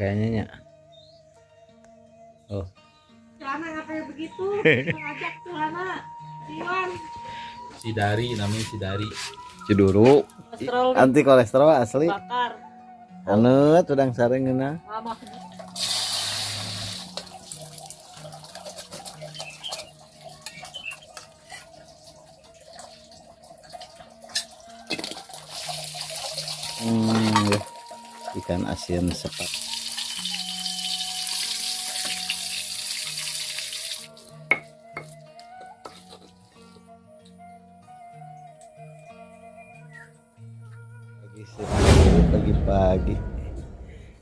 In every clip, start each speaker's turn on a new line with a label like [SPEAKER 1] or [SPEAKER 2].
[SPEAKER 1] Kayaknya nya. Oh.
[SPEAKER 2] Celana ngapain begitu? Ngajak celana. Iwan.
[SPEAKER 3] Si Dari namanya si Dari.
[SPEAKER 1] Ciduru. Anti kolesterol asli.
[SPEAKER 2] Bakar.
[SPEAKER 1] Aneut udang sareng geuna.
[SPEAKER 2] Mama.
[SPEAKER 1] Ya. Ikan asin sepat.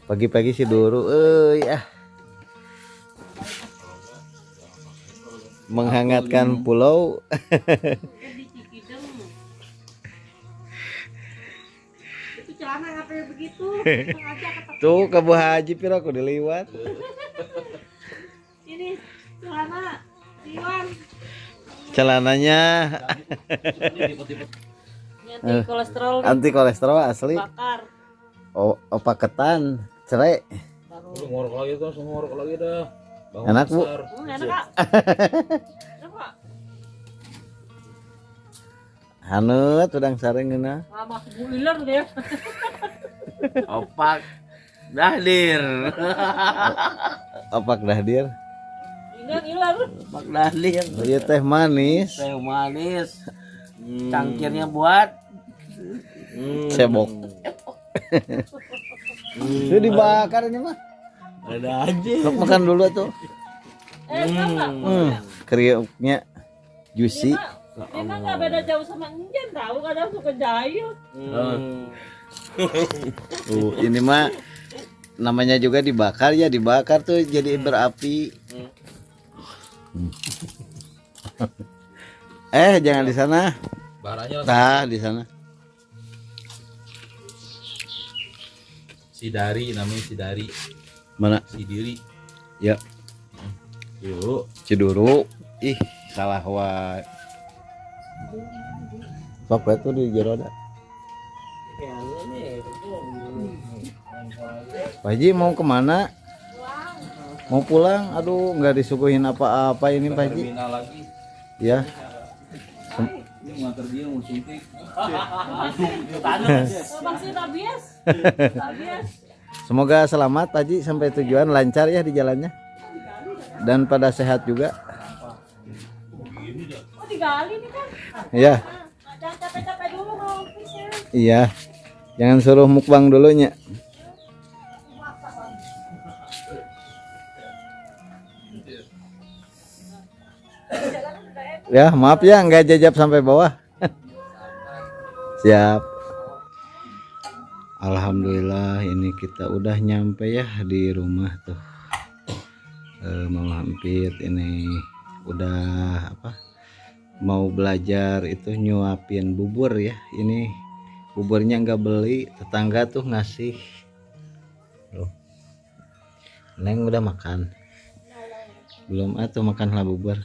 [SPEAKER 1] Pagi-pagi si Duru menghangatkan pulau.
[SPEAKER 2] Itu celana ngapain begitu?
[SPEAKER 1] Tuh ke Bu Haji pira aku diliwat.
[SPEAKER 2] Ini celana Iwan.
[SPEAKER 1] Celananya anti kolesterol asli.
[SPEAKER 2] Bakar.
[SPEAKER 1] Opak ketan cerai.
[SPEAKER 3] Ngorok lagi tuh, ngorok lagi dah.
[SPEAKER 1] Enak Bu.
[SPEAKER 2] Enak Kak. Enak Kak.
[SPEAKER 1] Haneut udang sareng geuna.
[SPEAKER 2] Mama builer dia.
[SPEAKER 4] Opak dahdir.
[SPEAKER 1] Opak dahdir.
[SPEAKER 2] Iler.
[SPEAKER 4] Opak dahdir.
[SPEAKER 1] Ieu teh manis.
[SPEAKER 4] Teh manis. Cangkirnya buat
[SPEAKER 1] Cebok. Itu dibakar ini mah.
[SPEAKER 4] ada aja.
[SPEAKER 1] Sok makan dulu tuh.
[SPEAKER 2] Enggak.
[SPEAKER 1] Kriuknya juicy.
[SPEAKER 2] Emang nggak beda jauh sama Injen, tahu kadang suka jahil.
[SPEAKER 1] Ini mah namanya juga dibakar ya, dibakar tuh jadi berapi. Jangan di sana.
[SPEAKER 3] Baranya
[SPEAKER 1] Tah di sana.
[SPEAKER 3] si Dari namanya si Dari.
[SPEAKER 1] Mana?
[SPEAKER 3] Si Diri.
[SPEAKER 1] Ya.
[SPEAKER 3] Yuk.
[SPEAKER 1] Ciduru. Ih, salah wae. Sok we tuh di jero da. Pak Haji mau kemana? Mau pulang? Aduh, nggak disuguhin apa-apa ini Pak Haji.
[SPEAKER 3] Lagi.
[SPEAKER 1] Ya.
[SPEAKER 3] Ini nganter dia mau suntik.
[SPEAKER 2] Masih rabies.
[SPEAKER 1] Semoga selamat Pak Haji sampai tujuan, lancar ya di jalannya. Dan pada sehat juga.
[SPEAKER 2] Oh, digali nih kan.
[SPEAKER 1] Iya.
[SPEAKER 2] Jangan capek-capek dulu kalau pisnya.
[SPEAKER 1] Iya. Jangan suruh mukbang dulunya. Ya, maaf ya nggak jajab sampai bawah. Siap. Alhamdulillah ini kita udah nyampe ya di rumah tuh. Mau hampir ini udah mau belajar itu nyuapin bubur ya. Ini buburnya nggak beli, tetangga tuh ngasih. Loh. Neng udah makan? Belum atau makanlah bubur.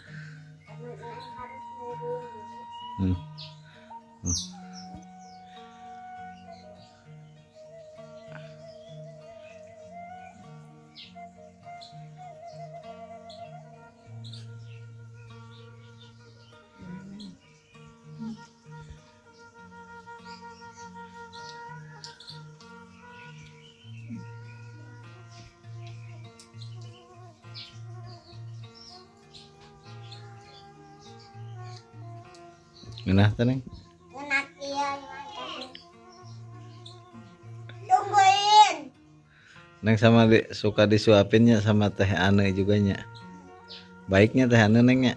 [SPEAKER 1] Nah, teneng.
[SPEAKER 5] Tungguin.
[SPEAKER 1] Neng sama suka disuapinnya sama Teh Ane juga nya. Baiknya Teh Ane nengnya.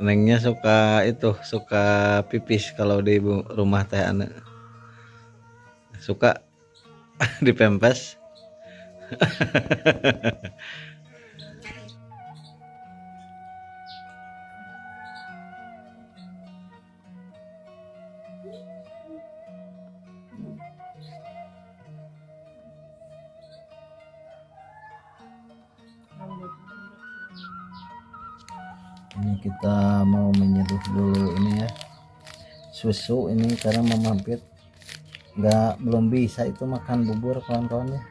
[SPEAKER 1] Nengnya suka pipis kalau di rumah Teh Ane. Suka dipempes. Ini kita mau menyeduh dulu ini ya susu ini karena memampir belum bisa itu makan bubur kawan-kawan ya,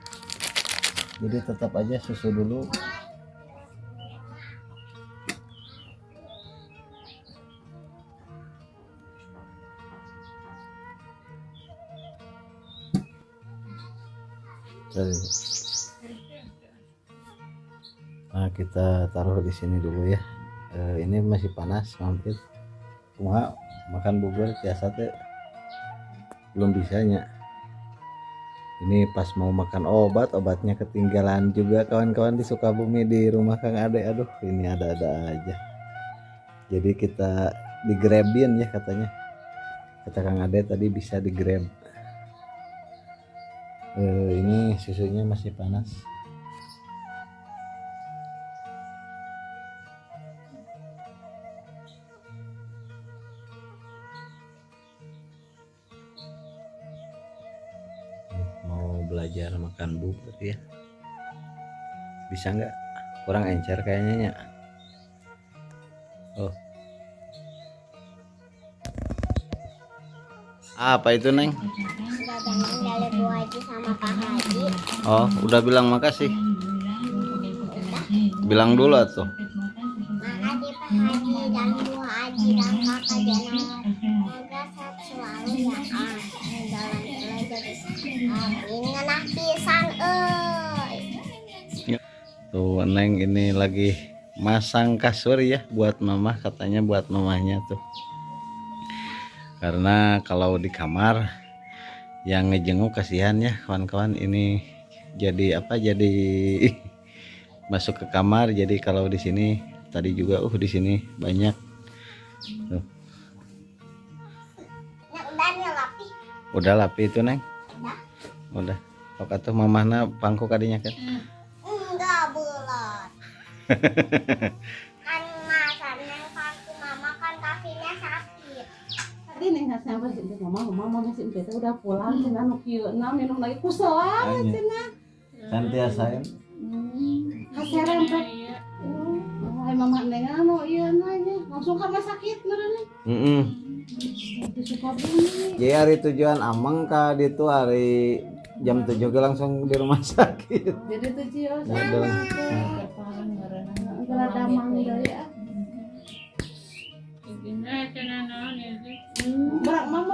[SPEAKER 1] jadi tetap aja susu dulu. Nah kita taruh di sini dulu ya. Ini masih panas mampir cuma makan bubur biasa teh belum bisanya. Ini pas mau makan obatnya ketinggalan juga kawan-kawan di Sukabumi di rumah Kang Ade. Aduh ini ada-ada aja, jadi kita digrabin ya katanya, kata Kang Ade tadi bisa digrab. Ini susunya masih panas. Mau belajar makan bubur ya, bisa nggak? Kurang encer kayaknya ya. Oh, apa itu Neng?
[SPEAKER 5] Dagangan dari Bu Haji sama Pak Haji.
[SPEAKER 1] Oh udah bilang makasih, bilang dulu atuh.
[SPEAKER 5] Makasih Pak Haji dan Bu Haji dan Kakak Janar. Semoga sehat selalu ya dalam belajar. Ini ngenah pisan
[SPEAKER 1] Tuh Neng ini lagi masang kasur ya buat mama, katanya buat mamanya tuh. Karena kalau di kamar yang ngejenguk kasihan ya kawan-kawan, ini jadi apa, jadi masuk ke kamar. Jadi kalau di sini tadi juga di sini banyak tuh. Udah lapi itu Neng, udah kok tuh mamahna pangku kadinya kan.
[SPEAKER 5] enggak bulat. Kan masa neng pangku mama kan kakinya sakit.
[SPEAKER 2] Tadi neng kasih apa sih mama masih empet udah pulang cenah nu kieu minum lagi kusoa cenah.
[SPEAKER 1] Kan tiasain
[SPEAKER 2] Kaseren teh. Ai mama neng anu ieu nanya langsung ka rumah sakit meureun. Di Sukabumi.
[SPEAKER 1] Jadi hari tujuan Ameng ka ditu hari jam 7 ge langsung di rumah sakit.
[SPEAKER 2] Jadi tuh cios.
[SPEAKER 1] Aduh.
[SPEAKER 2] Gerada mangga ya. Berak mama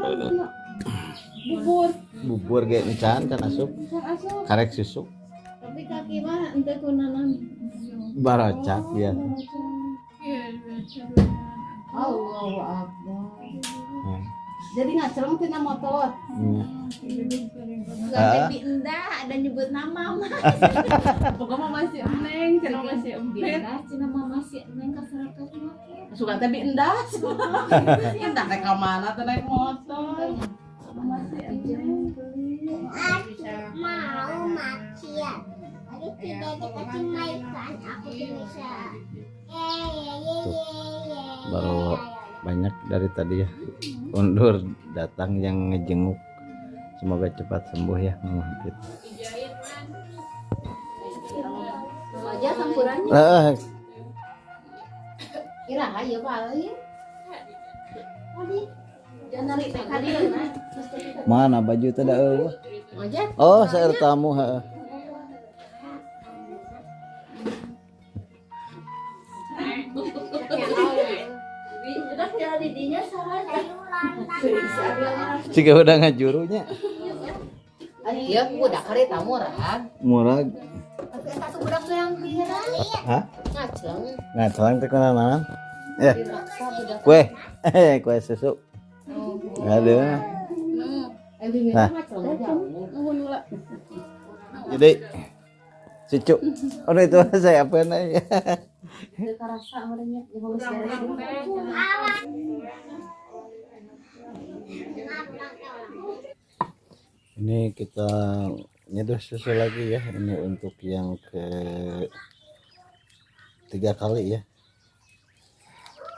[SPEAKER 2] bubur.
[SPEAKER 1] Bubur ge encan can asup.
[SPEAKER 2] Asup.
[SPEAKER 1] Karek susu.
[SPEAKER 2] Tapi kaki mah ente kunanan.
[SPEAKER 1] Barocak ya.
[SPEAKER 2] Allahu Akbar.
[SPEAKER 1] Hmm.
[SPEAKER 2] Jadi ngaceleng tina motor.
[SPEAKER 5] Tapi endah ada nyebut nama mah.
[SPEAKER 2] Pokoknya masih eneng, cenah masih empet.
[SPEAKER 5] Cina mama masih neng kasarakan mah.
[SPEAKER 2] Suka tapi endah. Endah naik ke mana tuh naik motor. Masih eneng.
[SPEAKER 5] Mau macian. Tadi tidak dikasih makan aku bisa.
[SPEAKER 1] Baru banyak dari tadi ya undur datang yang ngejenguk, semoga cepat sembuh ya Mama Hampir.
[SPEAKER 2] Aja sampurannya. Kira ayo balik. Jangan narik teh ka dieu na.
[SPEAKER 1] Mana baju teh da eueuh?
[SPEAKER 2] Aja.
[SPEAKER 1] Oh saeur tamu heeh.
[SPEAKER 2] Udah kira didinya salah.
[SPEAKER 1] Ciga udah ngajurunya.
[SPEAKER 2] Iya, budak kareta murah.
[SPEAKER 1] Murag.
[SPEAKER 5] Satu budak tuh yang kira.
[SPEAKER 1] Hah?
[SPEAKER 2] Ngaceng.
[SPEAKER 1] Ngaceng teh kunaon? Ya,
[SPEAKER 2] Diraksa budak.
[SPEAKER 1] kue. Kue susu. Aduh. Nah. Jadi cucu. Oh itu saya apa nanya?
[SPEAKER 2] Karasa orangnya yang
[SPEAKER 1] Ini kita nyeduh susu lagi ya. Ini untuk yang ke 3 kali ya.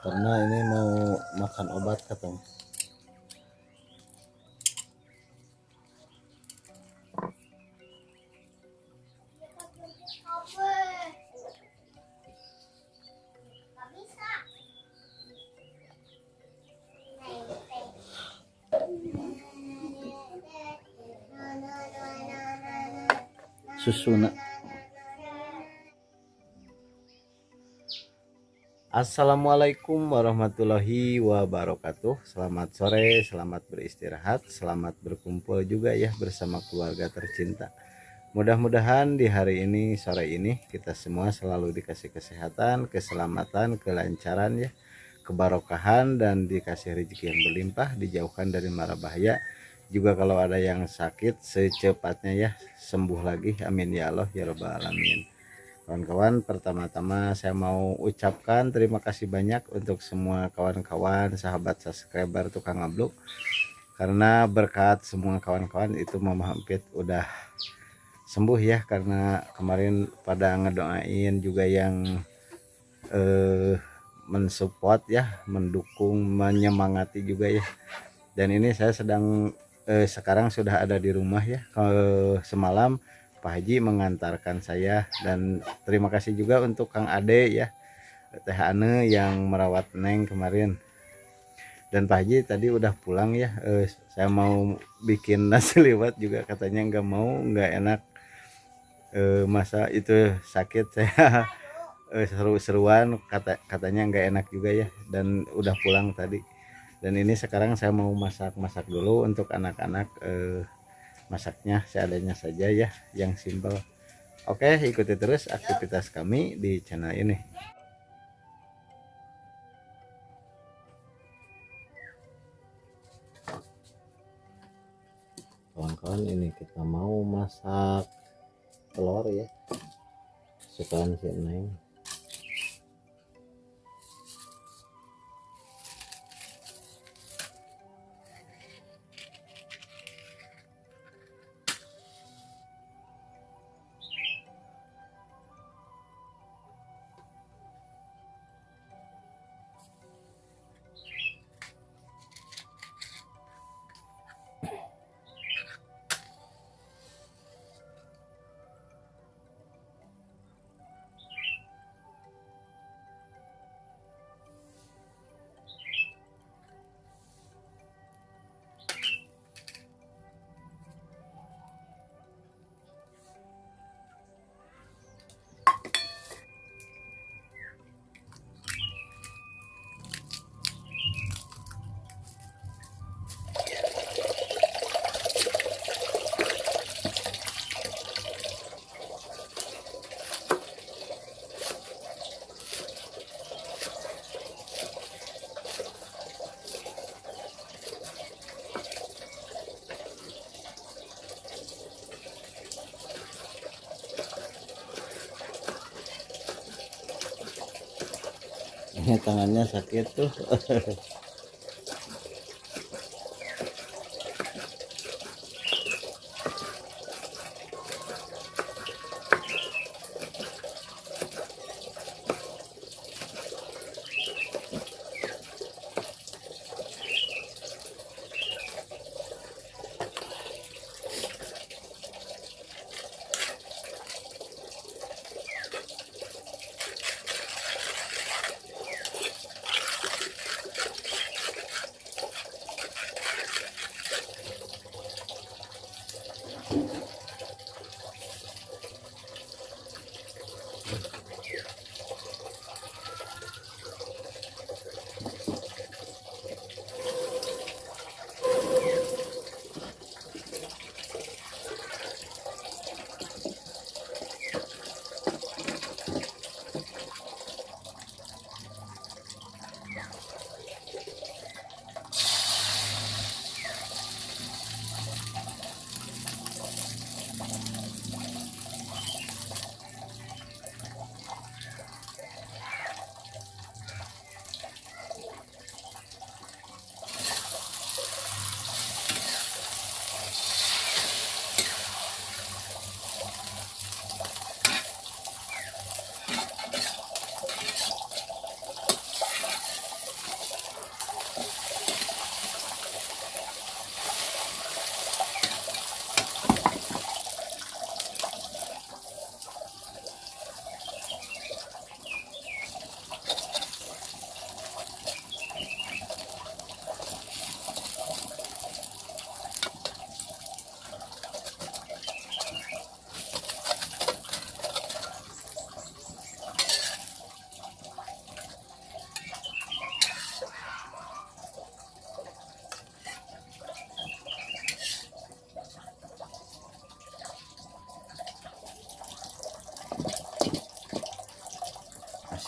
[SPEAKER 1] Karena ini mau makan obat katanya. susuna. Assalamualaikum warahmatullahi wabarakatuh. Selamat sore, selamat beristirahat, selamat berkumpul juga ya bersama keluarga tercinta. Mudah-mudahan di hari ini, sore ini, kita semua selalu dikasih kesehatan, keselamatan, kelancaran ya, kebarokahan, dan dikasih rezeki yang berlimpah, dijauhkan dari mara bahaya. Juga kalau ada yang sakit, secepatnya ya sembuh lagi, amin ya Allah ya rabbal alamin. Kawan-kawan, pertama-tama saya mau ucapkan terima kasih banyak untuk semua kawan-kawan, sahabat subscriber tukang ngabluk. Karena berkat semua kawan-kawan itu Mama Empit udah sembuh ya, karena kemarin pada ngedoain juga yang mensupport ya, mendukung, menyemangati juga ya. Dan ini saya sedang sekarang sudah ada di rumah ya. Semalam Pak Haji mengantarkan saya, dan terima kasih juga untuk Kang Ade ya, Teh Ane yang merawat Neng kemarin. Dan Pak Haji tadi udah pulang ya. Saya mau bikin nasi liwet juga katanya nggak mau, nggak enak. Masa itu sakit saya seru-seruan katanya nggak enak juga ya, dan udah pulang tadi. Dan ini sekarang saya mau masak dulu untuk anak-anak. Masaknya seadanya saja ya, yang simple. Oke, ikuti terus aktivitas kami di channel ini. Kawan-kawan, ini kita mau masak telur ya, kesukaan si Neng. Ini tangannya sakit tuh.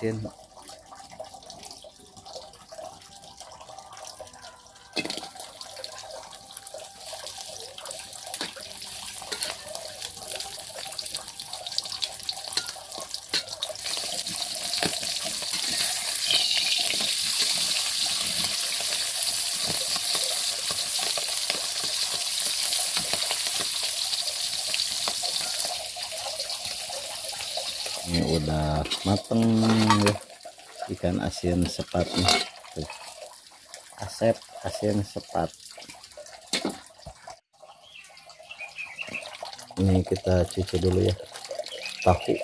[SPEAKER 1] asin. Ini udah mateng ya, ikan asin sepatnya tuh. Asep asin sepat. Ini kita cuci dulu ya tahu.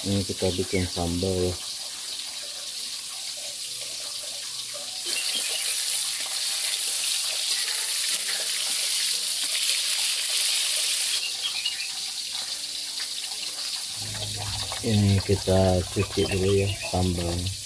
[SPEAKER 1] Ini kita bikin sambal ya. Ini kita cuci dulu ya sambalnya.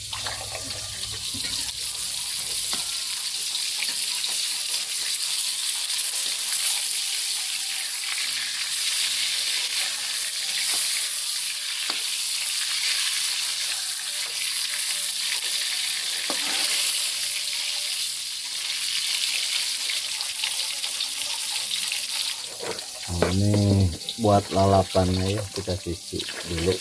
[SPEAKER 1] Nah, ini buat lalapannya ya, kita cuci dulu.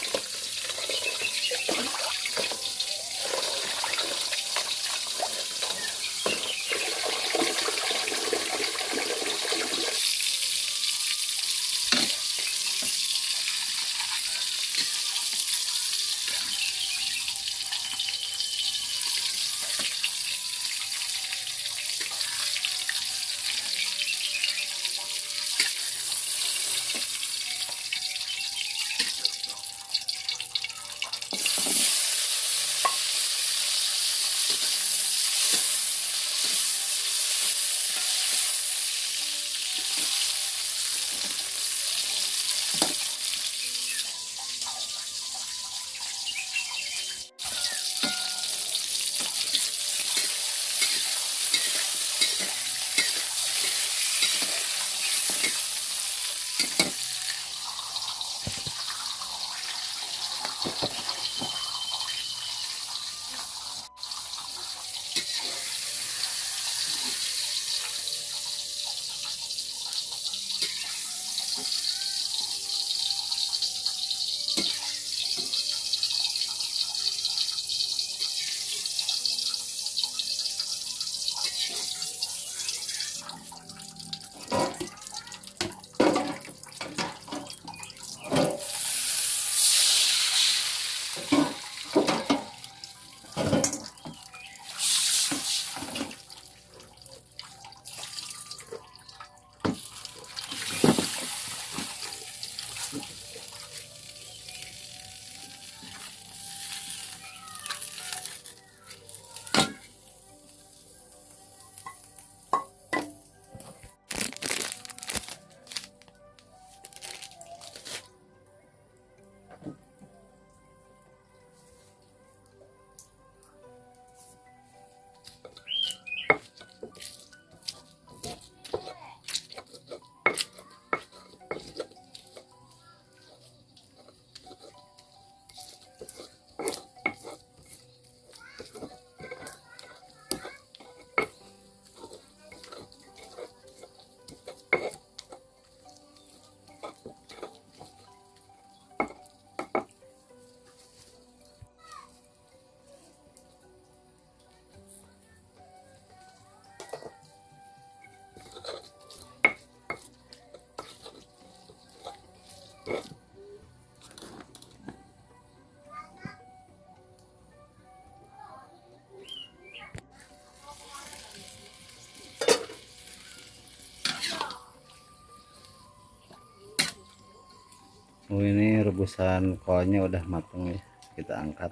[SPEAKER 1] Oh, ini rebusan kolnya udah matang ya, kita angkat.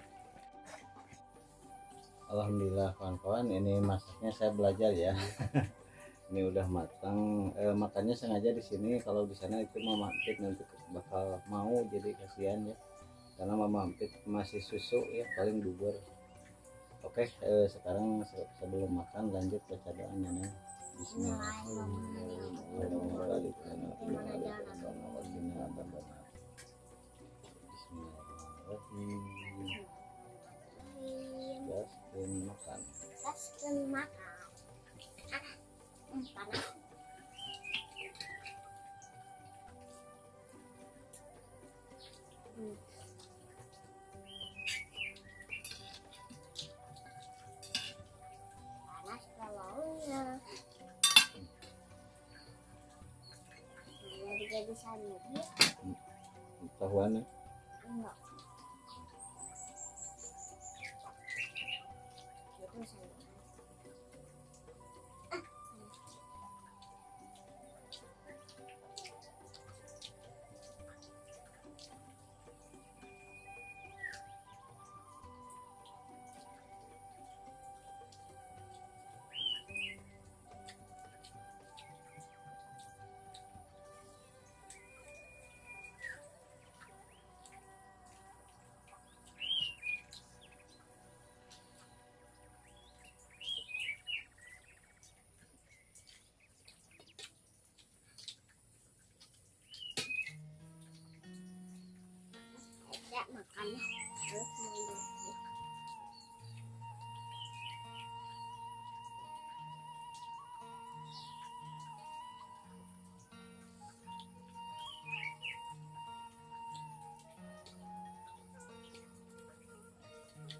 [SPEAKER 1] Alhamdulillah kawan-kawan, ini masaknya saya belajar ya. Ini udah matang, makanya sengaja di sini, kalau di sana itu Mama Empit nanti bakal mau, jadi kasihan ya, karena Mama Empit masih susu ya, paling bubur. Oke, sekarang sebelum makan lanjut baca doanya nih. Bismillahirrahmanirrahim. Gaskeun makan.
[SPEAKER 5] Gaskeun makan. Panas. Panas telurnya. Jadi bisa nyebut.
[SPEAKER 1] Tahuannya
[SPEAKER 5] Enggak. Itu saya. Ya makannya harus mundur.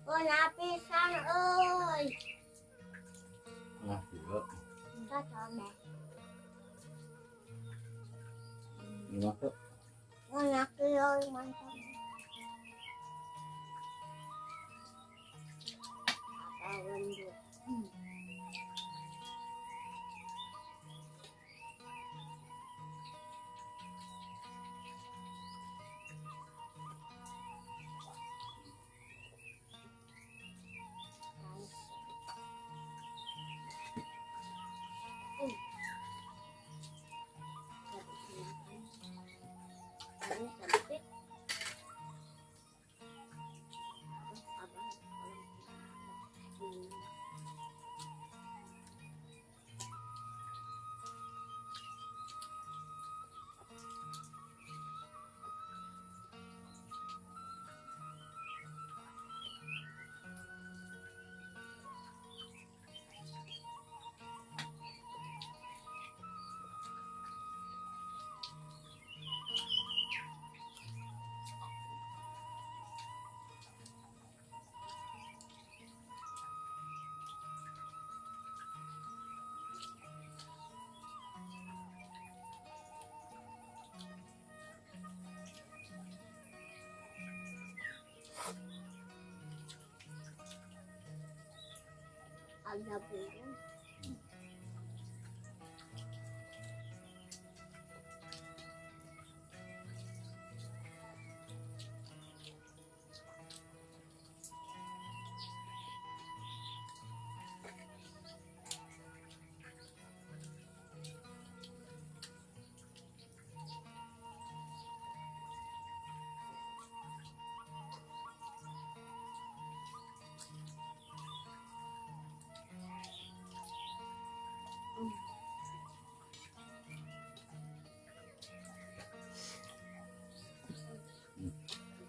[SPEAKER 5] Punya pisang, oi.
[SPEAKER 1] nah juga
[SPEAKER 5] Kita coba.
[SPEAKER 1] gimana tuh?
[SPEAKER 5] Punya kilo mantap. Apa lembut. Ini sempit. Terus abang ada bumbu.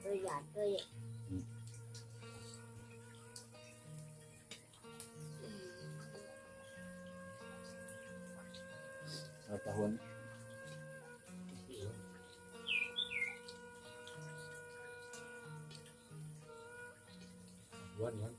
[SPEAKER 5] Tôi giỏi tôi
[SPEAKER 1] Tahun
[SPEAKER 3] Buan kan.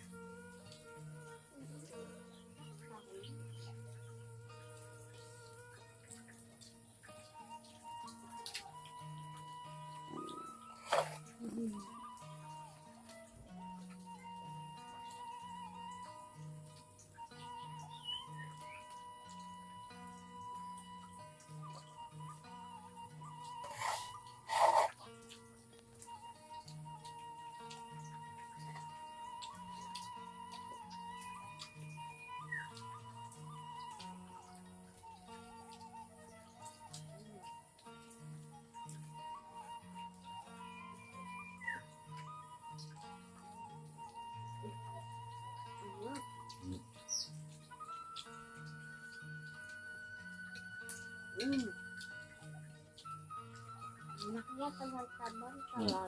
[SPEAKER 5] Anaknya teman-teman kalau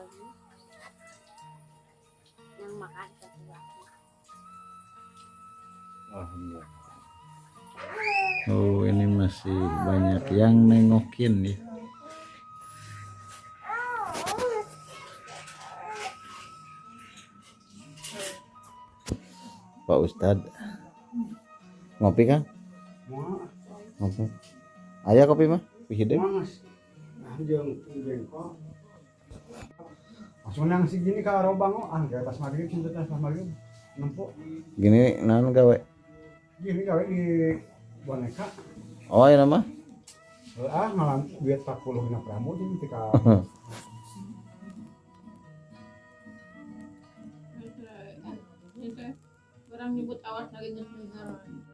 [SPEAKER 5] yang makan sesuatu.
[SPEAKER 1] Alhamdulillah. Oh, ini masih banyak yang nengokin ya. Pak Ustadz ngopi kan? Ngopi. Ayah kopi mah? Hidung.
[SPEAKER 6] Langsung nang si gini ka robang ke pas maghrib cinta pas maghrib nempuk
[SPEAKER 1] Gini naon gawe?
[SPEAKER 6] gini gawe di boneka
[SPEAKER 1] Oh, ya nama?
[SPEAKER 6] ngalam duit 40 dina pramu jadi ketika
[SPEAKER 2] Orang nyebut awas lagi ngedengar.